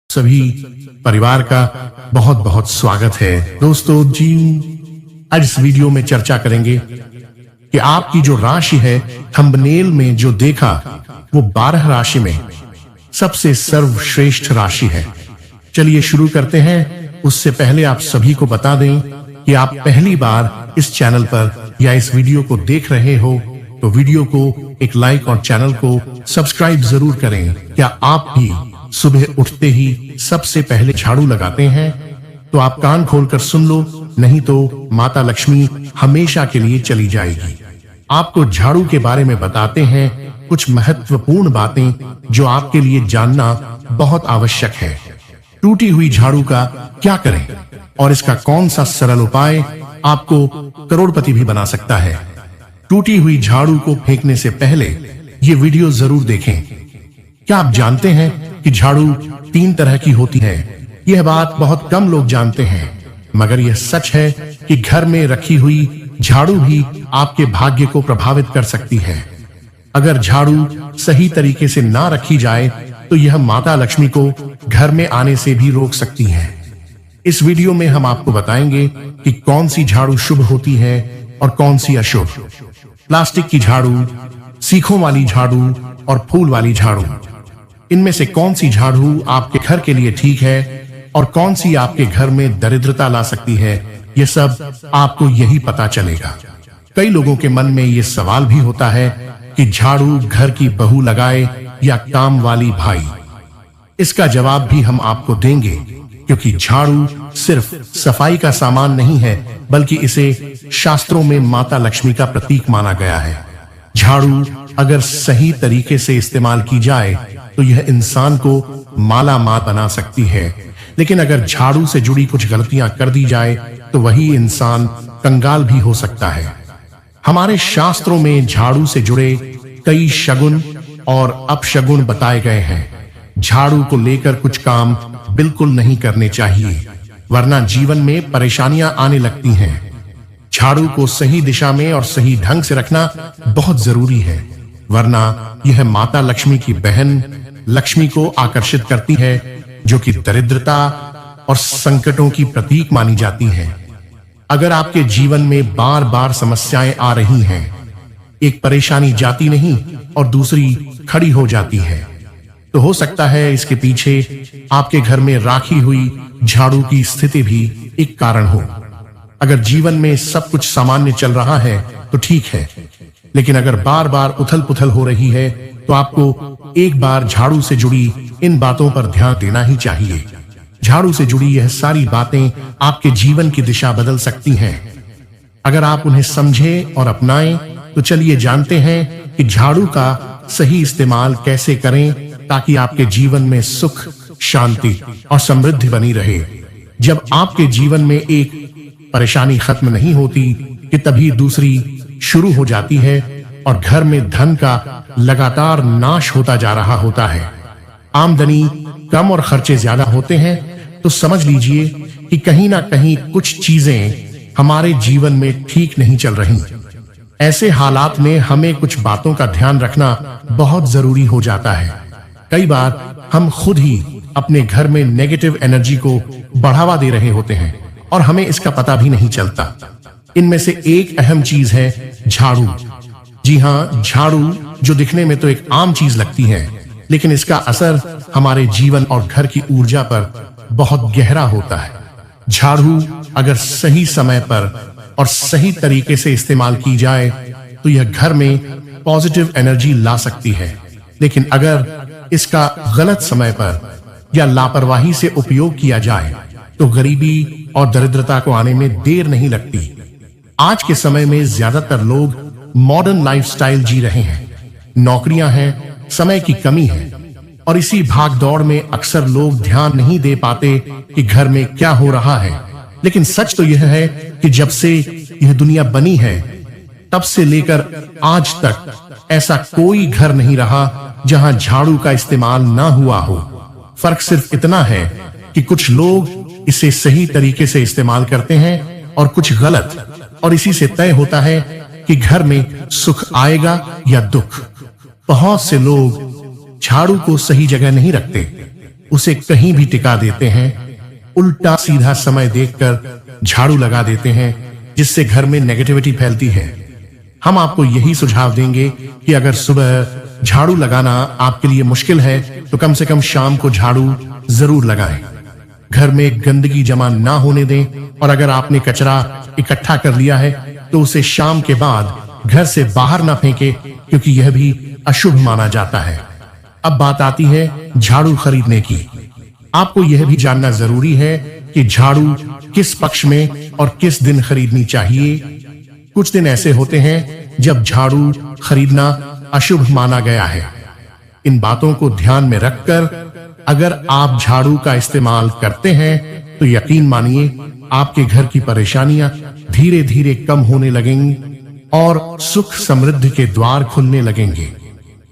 सभी परिवार का बहुत बहुत स्वागत है। दोस्तों जी, आज इस वीडियो में चर्चा करेंगे कि आपकी जो राशि है, थंबनेल में जो देखा वो 12 राशि में सबसे सर्वश्रेष्ठ राशि है। चलिए शुरू करते हैं। उससे पहले आप सभी को बता दें कि आप पहली बार इस चैनल पर या इस वीडियो को देख रहे हो तो वीडियो को एक लाइक और चैनल को सब्सक्राइब जरूर करें। क्या आप भी सुबह उठते ही सबसे पहले झाड़ू लगाते हैं? तो आप कान खोलकर सुन लो, नहीं तो माता लक्ष्मी हमेशा के लिए चली जाएगी। आपको झाड़ू के बारे में बताते हैं कुछ महत्वपूर्ण बातें जो आपके लिए जानना बहुत आवश्यक है। टूटी हुई झाड़ू का क्या करें और इसका कौन सा सरल उपाय आपको करोड़पति भी बना सकता है। टूटी हुई झाड़ू को फेंकने से पहले ये वीडियो जरूर देखें। क्या आप जानते हैं कि झाड़ू 3 तरह की होती है? यह बात बहुत कम लोग जानते हैं, मगर यह सच है कि घर में रखी हुई झाड़ू भी आपके भाग्य को प्रभावित कर सकती है। अगर झाड़ू सही तरीके से ना रखी जाए तो यह माता लक्ष्मी को घर में आने से भी रोक सकती है। इस वीडियो में हम आपको बताएंगे कि कौन सी झाड़ू शुभ होती है और कौन सी अशुभ। प्लास्टिक की झाड़ू, सीखों वाली झाड़ू और फूल वाली झाड़ू, इनमें से कौन सी झाड़ू आपके घर के लिए ठीक है और कौन सी आपके घर में दरिद्रता ला सकती है, यह सब आपको यही पता चलेगा। कई लोगों के मन में यह सवाल भी होता है कि झाड़ू घर की बहू लगाए या काम वाली भाई। इसका जवाब भी हम आपको देंगे, क्योंकि झाड़ू सिर्फ सफाई का सामान नहीं है, बल्कि इसे शास्त्रों में माता लक्ष्मी का प्रतीक माना गया है। झाड़ू अगर सही तरीके से इस्तेमाल की जाए तो यह इंसान को माला माल बना सकती है, लेकिन अगर झाड़ू से जुड़ी कुछ गलतियां कर दी जाए तो वही इंसान कंगाल भी हो सकता है। हमारे शास्त्रों में झाड़ू से जुड़े कई शगुन और अपशगुन बताए गए हैं। झाड़ू को लेकर कुछ काम बिल्कुल नहीं करने चाहिए, वरना जीवन में परेशानियां आने लगती हैं। झाड़ू को सही दिशा में और सही ढंग से रखना बहुत जरूरी है, वरना यह माता लक्ष्मी की बहन लक्ष्मी को आकर्षित करती है, जो कि दरिद्रता और संकटों की प्रतीक मानी जाती है। अगर आपके जीवन में बार बार समस्याएं आ रही हैं, एक परेशानी जाती नहीं और दूसरी खड़ी हो जाती है, तो हो सकता है इसके पीछे आपके घर में राखी हुई झाड़ू की स्थिति भी एक कारण हो। अगर जीवन में सब कुछ सामान्य चल रहा है तो ठीक है, लेकिन अगर बार बार उथल पुथल हो रही है तो आपको एक बार झाड़ू से जुड़ी इन बातों पर ध्यान देना ही चाहिए। झाड़ू से जुड़ी यह सारी बातें आपके जीवन की दिशा बदल सकती हैं। अगर आप उन्हें समझें और अपनाएं तो चलिए जानते हैं कि झाड़ू का सही इस्तेमाल कैसे करें, ताकि आपके जीवन में सुख, शांति और समृद्धि बनी रहे। जब आपके जीवन में एक परेशानी खत्म नहीं होती कि तभी दूसरी शुरू हो जाती है और घर में धन का लगातार नाश होता जा रहा होता है। आमदनी कम और खर्चे ज्यादा होते हैं, तो समझ लीजिए कि कहीं ना कहीं कुछ चीजें हमारे जीवन में ठीक नहीं चल रही। ऐसे हालात में हमें कुछ बातों का ध्यान रखना बहुत जरूरी हो जाता है। कई बार हम खुद ही अपने घर में नेगेटिव एनर्जी को बढ़ावा दे रहे होते हैं और हमें इसका पता भी नहीं चलता। इनमें से एक अहम चीज है झाड़ू। जी हाँ, झाड़ू जो दिखने में तो एक आम चीज लगती है, लेकिन इसका असर हमारे जीवन और घर की ऊर्जा पर बहुत गहरा होता है। झाड़ू अगर सही समय पर और सही तरीके से इस्तेमाल की जाए तो यह घर में पॉजिटिव एनर्जी ला सकती है, लेकिन अगर इसका गलत समय पर या लापरवाही से उपयोग किया जाए तो गरीबी और दरिद्रता को आने में देर नहीं लगती। आज के समय में ज्यादातर लोग मॉडर्न लाइफस्टाइल जी रहे हैं। नौकरियां हैं, समय की कमी है और इसी भागदौड़ में अक्सर लोग ध्यान नहीं दे पाते कि घर में क्या हो रहा है। लेकिन सच तो यह है कि जब से यह दुनिया बनी है तब से लेकर आज तक ऐसा कोई घर नहीं रहा जहां झाड़ू का इस्तेमाल ना हुआ हो। फर्क सिर्फ इतना है कि कुछ लोग इसे सही तरीके से इस्तेमाल करते हैं और कुछ गलत, और इसी से तय होता है कि घर में सुख आएगा या दुख। बहुत से लोग झाड़ू को सही जगह नहीं रखते, उसे कहीं भी टिका देते हैं, उल्टा सीधा समय देखकर झाड़ू लगा देते हैं, जिससे घर में नेगेटिविटी फैलती है। हम आपको यही सुझाव देंगे कि अगर सुबह झाड़ू लगाना आपके लिए मुश्किल है तो कम से कम शाम को झाड़ू जरूर लगाएं। घर में गंदगी जमा ना होने दें और अगर आपने कचरा इकट्ठा कर लिया है तो उसे शाम के बाद घर से बाहर ना फेंके, क्योंकि यह भी अशुभ माना जाता है। अब बात आती है झाड़ू खरीदने की। आपको यह भी जानना जरूरी है कि झाड़ू किस पक्ष में और किस दिन खरीदनी चाहिए। कुछ दिन ऐसे होते हैं जब झाड़ू खरीदना अशुभ माना गया है। इन बातों को ध्यान में रखकर अगर आप झाड़ू का इस्तेमाल करते हैं तो यकीन मानिए आपके घर की परेशानियां धीरे धीरे कम होने लगेंगी और सुख समृद्धि के द्वार खुलने लगेंगे।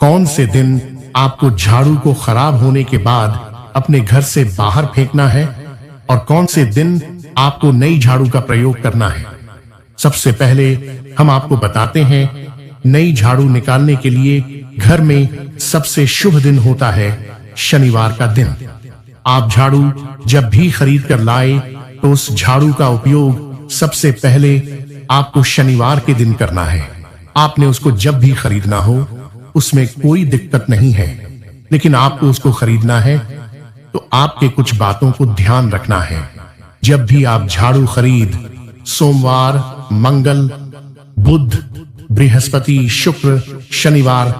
कौन से दिन आपको झाड़ू को खराब होने के बाद अपने घर से बाहर फेंकना है और कौन से दिन आपको नई झाड़ू का प्रयोग करना है। सबसे पहले हम आपको बताते हैं, नई झाड़ू निकालने के लिए घर में सबसे शुभ दिन होता है शनिवार का दिन। आप झाड़ू जब भी खरीद कर लाए तो उस झाड़ू का उपयोग सबसे पहले आपको शनिवार के दिन करना है। आपने उसको जब भी खरीदना हो उसमें कोई दिक्कत नहीं है, लेकिन आपको उसको खरीदना है तो आपके कुछ बातों को ध्यान रखना है। जब भी आप झाड़ू खरीद सोमवार, मंगल, बुध, बृहस्पति, शुक्र, शनिवार,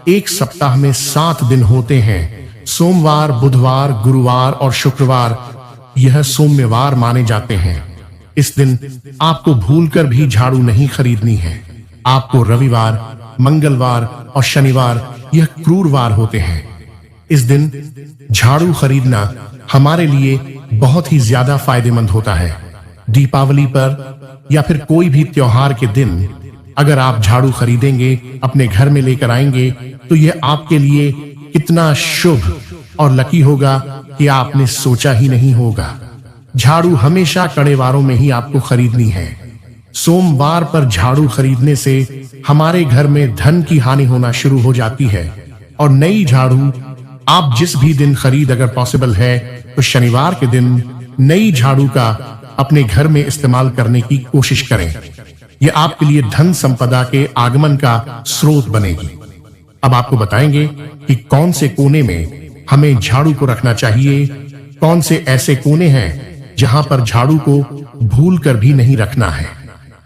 एक सप्ताह में 7 दिन होते हैं। सोमवार, बुधवार, गुरुवार और शुक्रवार यह सोमवार माने जाते हैं। इस दिन आपको भूलकर भी झाड़ू नहीं खरीदनी है। आपको रविवार, मंगलवार और शनिवार यह क्रूरवार होते हैं। इस दिन झाड़ू खरीदना हमारे लिए बहुत ही ज्यादा फायदेमंद होता है। दीपावली पर या फिर कोई भी त्योहार के दिन अगर आप झाड़ू खरीदेंगे, अपने घर में लेकर आएंगे, तो यह आपके लिए कितना शुभ और लकी होगा कि आपने सोचा ही नहीं होगा। झाड़ू हमेशा कड़े वारों में ही आपको खरीदनी है। सोमवार पर झाड़ू खरीदने से हमारे घर में धन की हानि होना शुरू हो जाती है और नई झाड़ू आप जिस भी दिन खरीद अगर पॉसिबल है तो शनिवार के दिन नई झाड़ू का अपने घर में इस्तेमाल करने की कोशिश करें। यह आपके लिए धन संपदा के आगमन का स्रोत बनेगी। अब आपको बताएंगे कि कौन से कोने में हमें झाड़ू को रखना चाहिए, कौन से ऐसे कोने हैं जहां पर झाड़ू को भूल कर भी नहीं रखना है।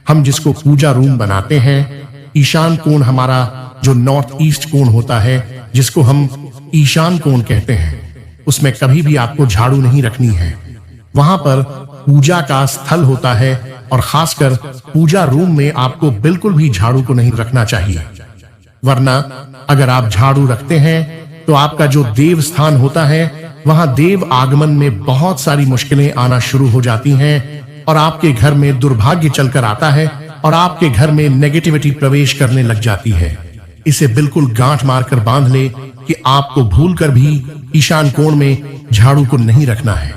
हम जिसको पूजा रूम बनाते हैं, ईशान कोण हमारा जो नॉर्थ ईस्ट कोण होता है, जिसको हम ईशान कोण कहते हैं, उसमें कभी भी आपको झाड़ू नहीं रखनी है। वहां पर पूजा का स्थल होता है और खासकर पूजा रूम में आपको बिल्कुल भी झाड़ू को नहीं रखना चाहिए। वरना अगर आप झाड़ू रखते हैं तो आपका जो देव स्थान होता है वहां देव आगमन में बहुत सारी मुश्किलें आना शुरू हो जाती हैं और आपके घर में दुर्भाग्य चलकर आता है और आपके घर में नेगेटिविटी प्रवेश करने लग जाती है। इसे बिल्कुल गांठ मारकर बांध ले कि आपको भूलकर भी ईशान कोण में झाड़ू को नहीं रखना है।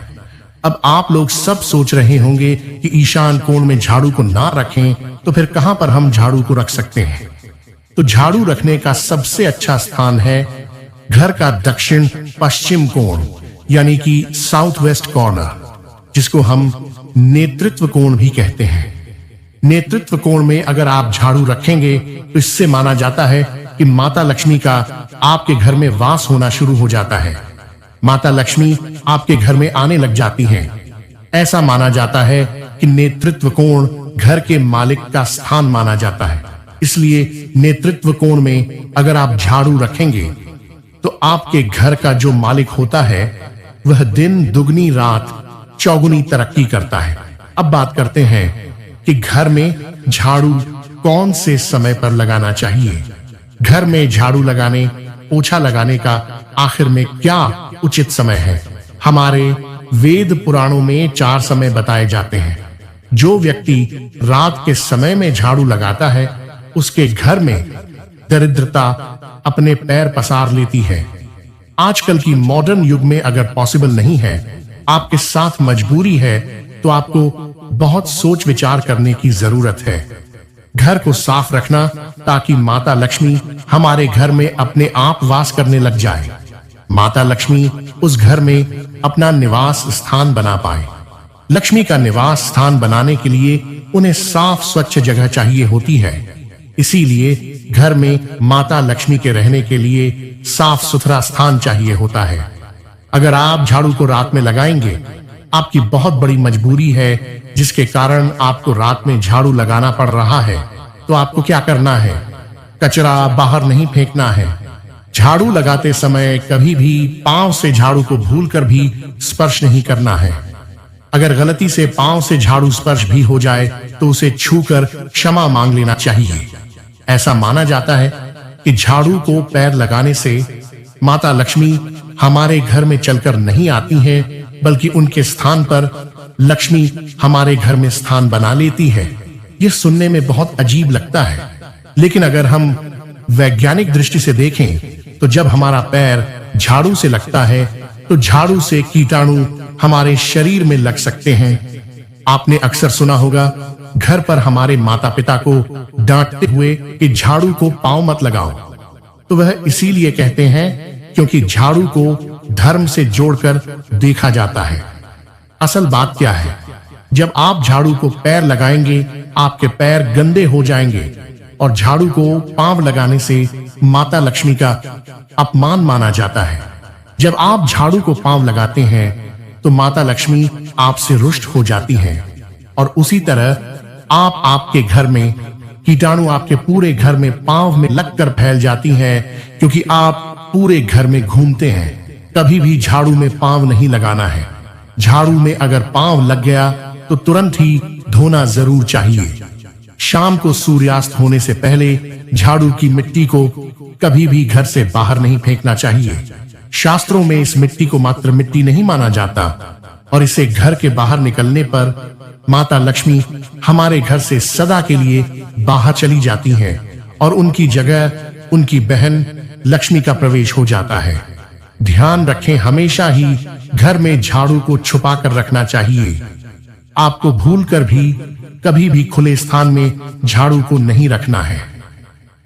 अब आप लोग सब सोच रहे होंगे कि ईशान कोण में झाड़ू को ना रखें तो फिर कहां पर हम झाड़ू को रख सकते हैं। तो झाड़ू रखने का सबसे अच्छा स्थान है घर का दक्षिण पश्चिम कोण, यानी कि साउथ वेस्ट कॉर्नर, जिसको हम नेतृत्व कोण भी कहते हैं। नेतृत्व कोण में अगर आप झाड़ू रखेंगे तो इससे माना जाता है कि माता लक्ष्मी का आपके घर में वास होना शुरू हो जाता है। माता लक्ष्मी आपके घर में आने लग जाती हैं। ऐसा माना जाता है कि नेतृत्व कोण घर के मालिक का स्थान माना जाता है। इसलिए नेतृत्व कोण में अगर आप झाड़ू रखेंगे तो आपके घर का जो मालिक होता है वह दिन दुगनी रात चौगुनी तरक्की करता है। अब बात करते हैं कि घर में झाड़ू कौन से समय पर लगाना चाहिए। घर में झाड़ू लगाने, पोछा लगाने का आखिर में क्या उचित समय है। हमारे वेद पुराणों में 4 समय बताए जाते हैं। जो व्यक्ति रात के समय में झाड़ू लगाता है उसके घर में दरिद्रता अपने पैर पसार लेती है। आजकल की मॉडर्न युग में अगर पॉसिबल नहीं है, आपके साथ मजबूरी है, तो आपको बहुत सोच विचार करने की जरूरत है। घर को साफ रखना ताकि माता लक्ष्मी हमारे घर में अपने आप वास करने लग जाए। माता लक्ष्मी उस घर में अपना निवास स्थान बना पाए। लक्ष्मी का निवास स्थान बनाने के लिए उन्हें साफ स्वच्छ जगह चाहिए होती है। इसीलिए घर में माता लक्ष्मी के रहने के लिए साफ सुथरा स्थान चाहिए होता है। अगर आप झाड़ू को रात में लगाएंगे, आपकी बहुत बड़ी मजबूरी है जिसके कारण आपको रात में झाड़ू लगाना पड़ रहा है, तो आपको क्या करना है? कचरा बाहर नहीं फेंकना है। झाड़ू लगाते समय कभी भी पांव से झाड़ू को भूलकर भी स्पर्श नहीं करना है। अगर गलती से पांव से झाड़ू स्पर्श भी हो जाए तो उसे छूकर क्षमा मांग लेना चाहिए। ऐसा माना जाता है कि झाड़ू को पैर लगाने से माता लक्ष्मी हमारे घर में चलकर नहीं आती हैं, बल्कि उनके स्थान पर लक्ष्मी हमारे घर में स्थान बना लेती है। यह सुनने में बहुत अजीब लगता है, लेकिन अगर हम वैज्ञानिक दृष्टि से देखें तो जब हमारा पैर झाड़ू से लगता है तो झाड़ू से कीटाणु हमारे शरीर में लग सकते हैं। आपने अक्सर सुना होगा घर पर हमारे माता पिता को डांटते हुए कि झाड़ू को पांव मत लगाओ, तो वह इसीलिए कहते हैं क्योंकि झाड़ू को धर्म से जोड़कर देखा जाता है। असल बात क्या है? जब आप झाड़ू को पैर लगाएंगे, आपके पैर गंदे हो जाएंगे और झाड़ू को पांव लगाने से माता लक्ष्मी का अपमान माना जाता है। जब आप झाड़ू को पांव लगाते हैं तो माता लक्ष्मी आपसे रुष्ट हो जाती हैं और उसी तरह आपके घर में कीटाणु आपके पूरे घर में पांव में लगकर फैल जाती हैं, क्योंकि आप पूरे घर में घूमते हैं। कभी भी झाड़ू में पांव नहीं लगाना है। झाड़ू में अगर पांव लग गया तो तुरंत ही धोना जरूर चाहिए। शाम को सूर्यास्त होने से पहले झाड़ू की मिट्टी को कभी भी घर से बाहर नहीं फेंकना चाहिए। शास्त्रों में इस मिट्टी को मात्र मिट्टी नहीं माना जाता और इसे घर के बाहर निकलने पर माता लक्ष्मी हमारे घर से सदा के लिए बाहर चली जाती हैं और उनकी जगह उनकी बहन लक्ष्मी का प्रवेश हो जाता है। ध्यान रखें, हमेशा ही घर में झाड़ू को छुपा कर रखना चाहिए। आपको भूलकर भी कभी भी खुले स्थान में झाड़ू को नहीं रखना है।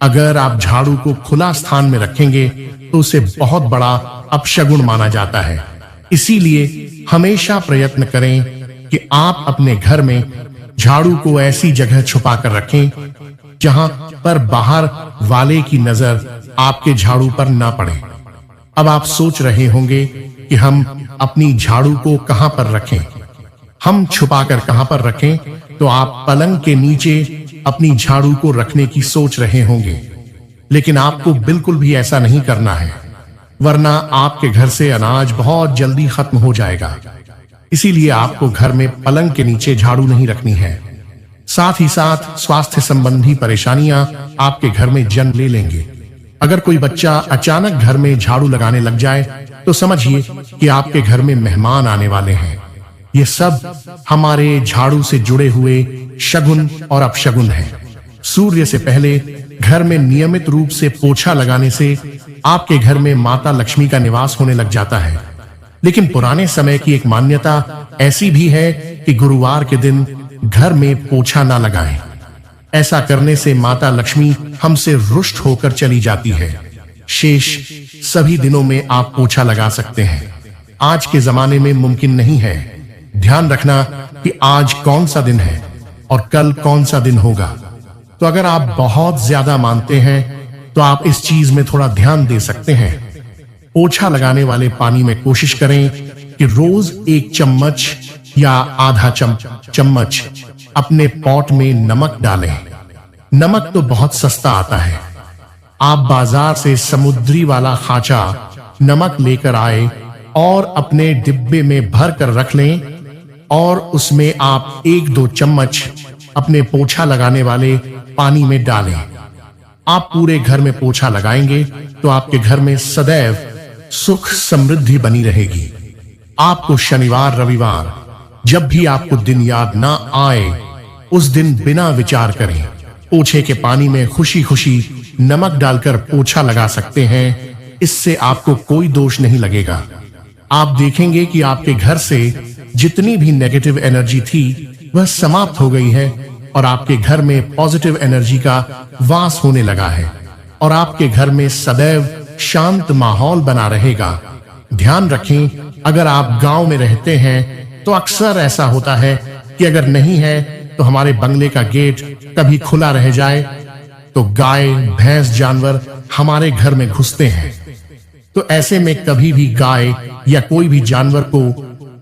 अगर आप झाड़ू को खुला स्थान में रखेंगे तो उसे बहुत बड़ा अपशगुन माना जाता है। इसीलिए हमेशा प्रयत्न करें कि आप अपने घर में झाड़ू को ऐसी जगह छुपा कर रखें जहां पर बाहर वाले की नजर आपके झाड़ू पर ना पड़े। अब आप सोच रहे होंगे कि हम अपनी झाड़ू को कहां पर रखें, हम छुपाकर कहां पर रखें, तो आप पलंग के नीचे अपनी झाड़ू को रखने की सोच रहे होंगे, लेकिन आपको बिल्कुल भी ऐसा नहीं करना है, वरना आपके घर से अनाज बहुत जल्दी खत्म हो जाएगा। इसीलिए आपको घर में पलंग के नीचे झाड़ू नहीं रखनी है। साथ ही साथ स्वास्थ्य संबंधी परेशानियां आपके घर में जन्म ले लेंगे। अगर कोई बच्चा अचानक घर में झाड़ू लगाने लग जाए तो समझिए कि आपके घर में मेहमान आने वाले हैं। ये सब हमारे झाड़ू से जुड़े हुए शगुन और अपशगुन हैं। सूर्य से पहले घर में नियमित रूप से पोछा लगाने से आपके घर में माता लक्ष्मी का निवास होने लग जाता है। लेकिन पुराने समय की एक मान्यता ऐसी भी है कि गुरुवार के दिन घर में पोछा ना लगाएं। ऐसा करने से माता लक्ष्मी हमसे रुष्ट होकर चली जाती है। शेष सभी दिनों में आप पोछा लगा सकते हैं। आज के जमाने में मुमकिन नहीं है। ध्यान रखना कि आज कौन सा दिन है और कल कौन सा दिन होगा। तो अगर आप बहुत ज्यादा मानते हैं तो आप इस चीज में थोड़ा ध्यान दे सकते हैं। पोछा लगाने वाले पानी में कोशिश करें कि रोज 1 चम्मच या आधा चम्मच अपने पॉट में नमक डालें। नमक तो बहुत सस्ता आता है। आप बाजार से समुद्री वाला खांचा नमक लेकर आए और अपने डिब्बे में भर कर रख लें और उसमें आप 1-2 चम्मच अपने पोछा लगाने वाले पानी में डालें। आप पूरे घर में पोछा लगाएंगे तो आपके घर में सदैव सुख समृद्धि बनी रहेगी। आपको शनिवार रविवार जब भी आपको दिन याद ना आए, उस दिन बिना विचार करें पोछे के पानी में खुशी खुशी नमक डालकर पोछा लगा सकते हैं। इससे आपको कोई दोष नहीं लगेगा। आप देखेंगे कि आपके घर से जितनी भी नेगेटिव एनर्जी थी वह समाप्त हो गई है और आपके घर में पॉजिटिव एनर्जी का वास होने लगा है और आपके घर में सदैव शांत माहौल बना रहेगा। ध्यान रखें, अगर आप गांव में रहते हैं तो अक्सर ऐसा होता है कि अगर नहीं है तो हमारे बंगले का गेट कभी खुला रह जाए तो गाय भैंस जानवर हमारे घर में घुसते हैं। तो ऐसे में कभी भी गाय या कोई भी जानवर को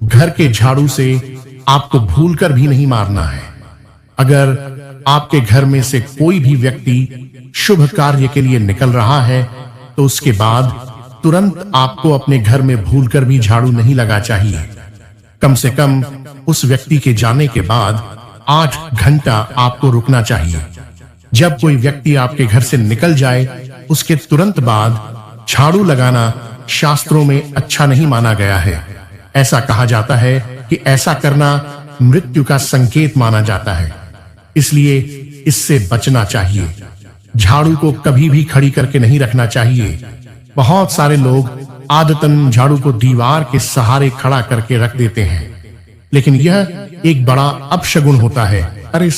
घर के झाड़ू से आपको भूलकर भी नहीं मारना है। अगर आपके घर में से कोई भी व्यक्ति शुभ कार्य के लिए निकल रहा है तो उसके बाद तुरंत आपको अपने घर में भूलकर भी झाड़ू नहीं लगा चाहिए। कम से कम उस व्यक्ति के जाने के बाद 8 घंटा आपको रुकना चाहिए। जब कोई व्यक्ति आपके घर से निकल जाए उसके तुरंत बाद झाड़ू लगाना शास्त्रों में अच्छा नहीं माना गया है। ऐसा कहा जाता है कि ऐसा करना मृत्यु का संकेत माना जाता है, इसलिए इससे बचना चाहिए। झाड़ू को कभी भी खड़ी करके नहीं रखना चाहिए। बहुत सारे लोग आदतन झाड़ू को दीवार के सहारे खड़ा करके रख देते हैं, लेकिन यह एक बड़ा अपशगुन होता है। अरे